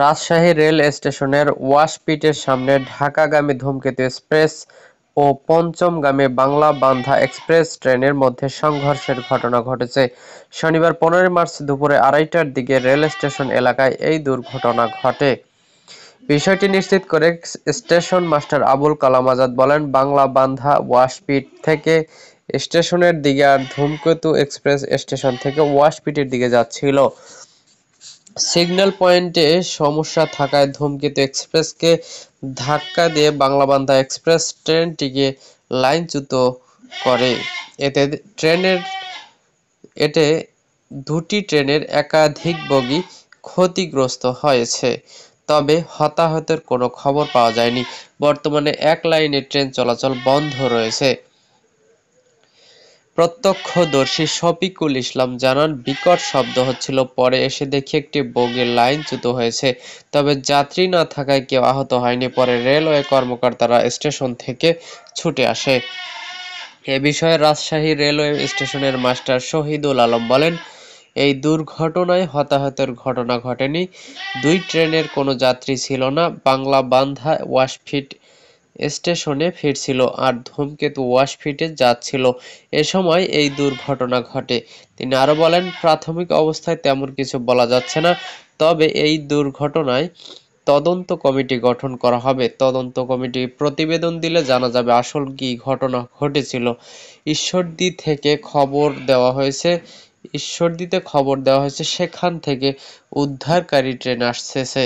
Rajshahi rail স্টেশনের ওয়াশপিটের সামনে ঢাকাগামী ধূমকেতু এক্সপ্রেস ও পঞ্চমগামী বাংলা বান্ধা এক্সপ্রেস ট্রেনের মধ্যে সংঘর্ষের ঘটনা ঘটেছে। শনিবার 15 মার্চ দুপুরে 2:30টার দিকে রেল স্টেশন এলাকায় এই দুর্ঘটনা ঘটে। বিষয়টি নিশ্চিত করে স্টেশন মাস্টার আবুল কালাম আজাদ বলেন, বাংলা বান্ধা ওয়াশপিট থেকে স্টেশনের দিকে আর ধূমকেতু এক্সপ্রেস স্টেশন থেকে ওয়াশপিটের দিকে যাচ্ছিল। সিগন্যাল পয়েন্টে সমস্যা থাকায় ধূমকেতু এক্সপ্রেসকে ধাক্কা দিয়ে বাংলাবান্ধা এক্সপ্রেস ট্রেনটিকে লাইনচ্যুত করে। এতে দুটি ট্রেনের একাধিক বগি ক্ষতিগ্রস্ত হয়েছে, তবে হতাহতের কোনো খবর পাওয়া যায়নি। বর্তমানে এক লাইনে ট্রেন চলাচল বন্ধ রয়েছে। প্রত্যক্ষদর্শী শফিকুল ইসলাম জানান, বিকট শব্দ হচ্ছিল, পরে এসে দেখি একটি বগির লাইনচ্যুত হয়েছে, তবে যাত্রী না থাকায় কেউ আহত হয়নি। পরে রেলওয়ে কর্মকর্তারা স্টেশন থেকে ছুটে আসে। এ বিষয়ে রাজশাহী রেলওয়ে স্টেশনের মাস্টার শহীদুল আলম বলেন, এই দুর্ঘটনায় হতাহতের ঘটনা ঘটেনি। দুই ট্রেনের কোনো যাত্রী ছিল না। বাংলা বান্ধা ওয়াশপিট স্টেশনে ফিরছিল আর ধূমকেতু ওয়াশপিটে যাচ্ছিল। এ সময় এই দুর্ঘটনা ঘটে। তিনি আরো বলেন, প্রাথমিক অবস্থায় তেমন কিছু বলা যাচ্ছে না, তবে এই দুর্ঘটনায় তদন্ত কমিটি গঠন করা হবে। তদন্ত কমিটি প্রতিবেদন দিলে জানা যাবে আসল কি ঘটনা ঘটেছিল। ঈশ্বরদীতে খবর দেওয়া হয়েছে, সেখান থেকে উদ্ধারকারী ট্রেন আসছে।